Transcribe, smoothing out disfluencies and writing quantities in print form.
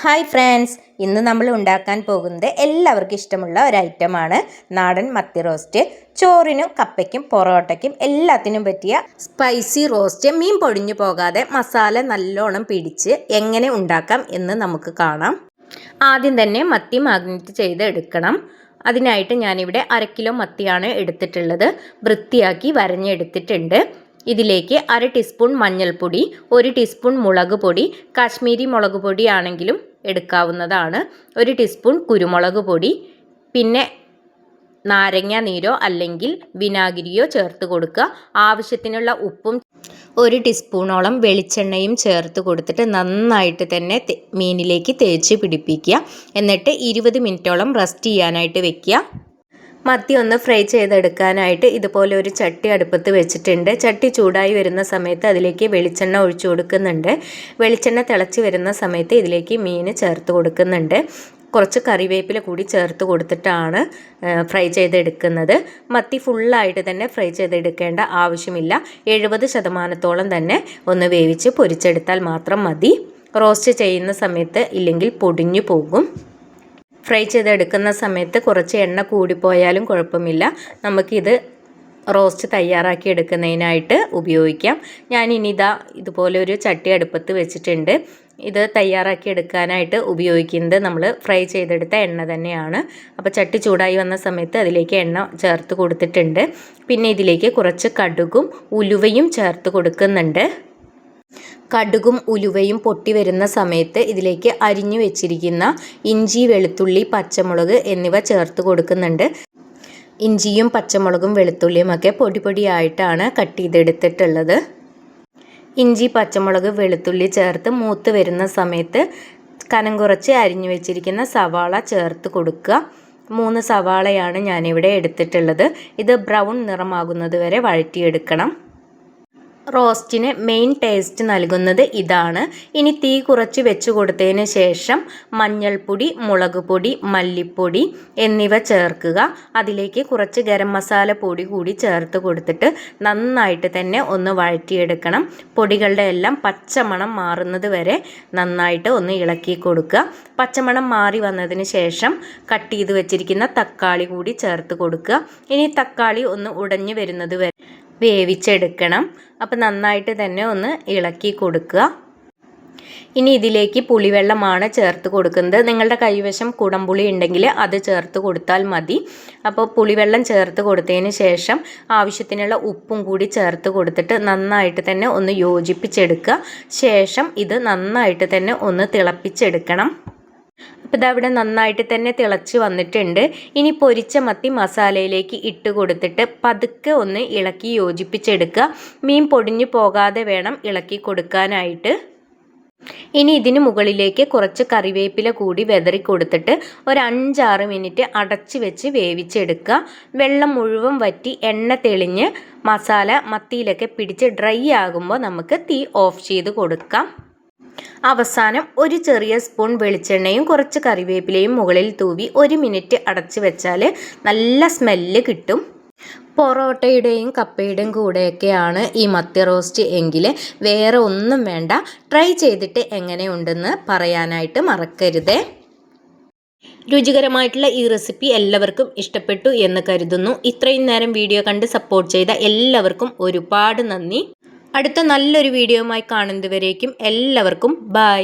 Hi friends, ഇന്ന് നമ്മൾ ഉണ്ടാക്കാൻ പോകുന്നത് എല്ലാവർക്കും ഇഷ്ടമുള്ള ഒരു ഐറ്റമാണ് നാടൻ മത്തി റോസ്റ്റ്. ചോറിനും കപ്പയ്ക്കും പൊറോട്ടയ്ക്കും എല്ലാത്തിനും പറ്റിയ സ്പൈസി റോസ്റ്റ്. മീൻ പൊടിഞ്ഞു പോകാതെ മസാല നല്ലോണം പിടിച്ച് എങ്ങനെ ഉണ്ടാക്കാം എന്ന് നമുക്ക് കാണാം. ആദ്യം തന്നെ മത്തി മാഗ്നേറ്റ് ചെയ്ത് എടുക്കണം. അതിനായിട്ട് ഞാനിവിടെ 1/2 കിലോ മത്തിയാണ് എടുത്തിട്ടുള്ളത്. വൃത്തിയാക്കി വരഞ്ഞെടുത്തിട്ടുണ്ട്. ഇതിലേക്ക് 1 ടീസ്പൂൺ മഞ്ഞൾപ്പൊടി, 1 ടീസ്പൂൺ മുളക് പൊടി, കാശ്മീരി മുളക് പൊടി ആണെങ്കിലും എടുക്കാവുന്നതാണ്, 1 ടീസ്പൂൺ കുരുമുളക് പൊടി, പിന്നെ നാരങ്ങ നീരോ അല്ലെങ്കിൽ വിനാഗിരിയോ ചേർത്ത് കൊടുക്കുക. ആവശ്യത്തിനുള്ള ഉപ്പും 1 ടീസ്പൂണോളം വെളിച്ചെണ്ണയും ചേർത്ത് കൊടുത്തിട്ട് നന്നായിട്ട് തന്നെ മീനിലേക്ക് തേച്ച് പിടിപ്പിക്കുക. എന്നിട്ട് 20 മിനിറ്റോളം റെസ്റ്റ് ചെയ്യാനായിട്ട് വെക്കുക. മത്തി ഒന്ന് ഫ്രൈ ചെയ്തെടുക്കാനായിട്ട് ഇതുപോലെ ഒരു ചട്ടി അടുപ്പത്ത് വെച്ചിട്ടുണ്ട്. ചട്ടി ചൂടായി വരുന്ന സമയത്ത് അതിലേക്ക് വെളിച്ചെണ്ണ ഒഴിച്ചു കൊടുക്കുന്നുണ്ട്. വെളിച്ചെണ്ണ തിളച്ച് വരുന്ന സമയത്ത് ഇതിലേക്ക് മീൻ ചേർത്ത് കൊടുക്കുന്നുണ്ട്. കുറച്ച് കറിവേപ്പില കൂടി ചേർത്ത് കൊടുത്തിട്ടാണ് ഫ്രൈ ചെയ്തെടുക്കുന്നത്. മത്തി ഫുള്ളായിട്ട് തന്നെ ഫ്രൈ ചെയ്തെടുക്കേണ്ട ആവശ്യമില്ല. 70% തന്നെ ഒന്ന് വേവിച്ച് പൊരിച്ചെടുത്താൽ മാത്രം മതി. റോസ്റ്റ് ചെയ്യുന്ന സമയത്ത് ഇല്ലെങ്കിൽ പൊടിഞ്ഞു പോകും. ഫ്രൈ ചെയ്തെടുക്കുന്ന സമയത്ത് കുറച്ച് എണ്ണ കൂടിപ്പോയാലും കുഴപ്പമില്ല. നമുക്കിത് റോസ്റ്റ് തയ്യാറാക്കി എടുക്കുന്നതിനായിട്ട് ഉപയോഗിക്കാം. ഞാനിനി ഇതുപോലെ ഒരു ചട്ടി അടുപ്പത്ത് വെച്ചിട്ടുണ്ട്. ഇത് തയ്യാറാക്കി എടുക്കാനായിട്ട് ഉപയോഗിക്കുന്നത് നമ്മൾ ഫ്രൈ ചെയ്തെടുത്ത എണ്ണ തന്നെയാണ്. അപ്പോൾ ചട്ടി ചൂടായി വന്ന സമയത്ത് അതിലേക്ക് എണ്ണ ചേർത്ത് കൊടുത്തിട്ടുണ്ട്. പിന്നെ ഇതിലേക്ക് കുറച്ച് കടുകും ഉലുവയും ചേർത്ത് കൊടുക്കുന്നുണ്ട്. കടുകും ഉലുവയും പൊട്ടി വരുന്ന സമയത്ത് ഇതിലേക്ക് അരിഞ്ഞു വെച്ചിരിക്കുന്ന ഇഞ്ചി, വെളുത്തുള്ളി, പച്ചമുളക് എന്നിവ ചേർത്ത് കൊടുക്കുന്നുണ്ട്. ഇഞ്ചിയും പച്ചമുളകും വെളുത്തുള്ളിയും ഒക്കെ പൊടി പൊടിയായിട്ടാണ് കട്ട് ചെയ്തെടുത്തിട്ടുള്ളത്. ഇഞ്ചി, പച്ചമുളക്, വെളുത്തുള്ളി ചേർത്ത് മൂത്ത് വരുന്ന സമയത്ത് കനം കുറച്ച് അരിഞ്ഞു വെച്ചിരിക്കുന്ന സവാള ചേർത്ത് കൊടുക്കുക. 3 സവാളയാണ് ഞാനിവിടെ എടുത്തിട്ടുള്ളത്. ഇത് ബ്രൗൺ നിറമാകുന്നത് വരെ വഴറ്റിയെടുക്കണം. റോസ്റ്റിന് മെയിൻ ടേസ്റ്റ് നൽകുന്നത് ഇതാണ്. ഇനി തീ കുറച്ച് വെച്ച് കൊടുത്തതിന് ശേഷം മഞ്ഞൾപ്പൊടി, മുളക് പൊടി, മല്ലിപ്പൊടി എന്നിവ ചേർക്കുക. അതിലേക്ക് കുറച്ച് ഗരം മസാല പൊടി കൂടി ചേർത്ത് കൊടുത്തിട്ട് നന്നായിട്ട് തന്നെ ഒന്ന് വഴറ്റിയെടുക്കണം. പൊടികളുടെ എല്ലാം പച്ചമണം മാറുന്നത് വരെ നന്നായിട്ട് ഒന്ന് ഇളക്കി കൊടുക്കുക. പച്ചമണം മാറി വന്നതിന് ശേഷം കട്ട് ചെയ്ത് വെച്ചിരിക്കുന്ന തക്കാളി കൂടി ചേർത്ത് കൊടുക്കുക. ഇനി തക്കാളി ഒന്ന് ഉടഞ്ഞു വരുന്നത് വരെ വേവിച്ചെടുക്കണം. അപ്പോൾ നന്നായിട്ട് തന്നെ ഒന്ന് ഇളക്കി കൊടുക്കുക. ഇനി ഇതിലേക്ക് പുളിവെള്ളമാണ് ചേർത്ത് കൊടുക്കുന്നത്. നിങ്ങളുടെ കൈവശം കുടംപുളി ഉണ്ടെങ്കിൽ അത് ചേർത്ത് കൊടുത്താൽ മതി. അപ്പോൾ പുളിവെള്ളം ചേർത്ത് കൊടുത്തതിന് ശേഷം ആവശ്യത്തിനുള്ള ഉപ്പും കൂടി ചേർത്ത് കൊടുത്തിട്ട് നന്നായിട്ട് തന്നെ ഒന്ന് യോജിപ്പിച്ചെടുക്കുക. ശേഷം ഇത് നന്നായിട്ട് തന്നെ ഒന്ന് തിളപ്പിച്ചെടുക്കണം. അപ്പോൾ ഇതവിടെ നന്നായിട്ട് തന്നെ തിളച്ച് വന്നിട്ടുണ്ട്. ഇനി പൊരിച്ച മത്തി മസാലയിലേക്ക് ഇട്ട് കൊടുത്തിട്ട് പതുക്കെ ഒന്ന് ഇളക്കി യോജിപ്പിച്ചെടുക്കുക. മീൻ പൊടിഞ്ഞു പോകാതെ വേണം ഇളക്കി കൊടുക്കാനായിട്ട്. ഇനി ഇതിന് മുകളിലേക്ക് കുറച്ച് കറിവേപ്പില കൂടി വെതറി കൊടുത്തിട്ട് ഒരു 5-6 മിനിറ്റ് അടച്ച് വെച്ച് വേവിച്ചെടുക്കുക. വെള്ളം മുഴുവൻ വറ്റി എണ്ണ തെളിഞ്ഞ് മസാല മത്തിയിലൊക്കെ പിടിച്ച് ഡ്രൈ ആകുമ്പോൾ നമുക്ക് തീ ഓഫ് ചെയ്ത് കൊടുക്കാം. അവസാനം ഒരു ചെറിയ സ്പൂൺ വെളിച്ചെണ്ണയും കുറച്ച് കറിവേപ്പിലയും മുകളിൽ തൂവി 1 മിനിറ്റ് അടച്ച് വെച്ചാൽ നല്ല സ്മെല്ല് കിട്ടും. പൊറോട്ടയുടെയും കപ്പയുടെയും കൂടെയൊക്കെയാണ് ഈ മത്തി റോസ്റ്റ് എങ്കിൽ വേറെ ഒന്നും വേണ്ട. ട്രൈ ചെയ്തിട്ട് എങ്ങനെയുണ്ടെന്ന് പറയാനായിട്ട് മറക്കരുതേ. രുചികരമായിട്ടുള്ള ഈ റെസിപ്പി എല്ലാവർക്കും ഇഷ്ടപ്പെട്ടു എന്ന് കരുതുന്നു. ഇത്രയും നേരം വീഡിയോ കണ്ട് സപ്പോർട്ട് ചെയ്ത എല്ലാവർക്കും ഒരുപാട് നന്ദി. അടുത്ത നല്ലൊരു വീഡിയോയുമായി കാണുന്നതുവരേക്കും എല്ലാവർക്കും ബൈ.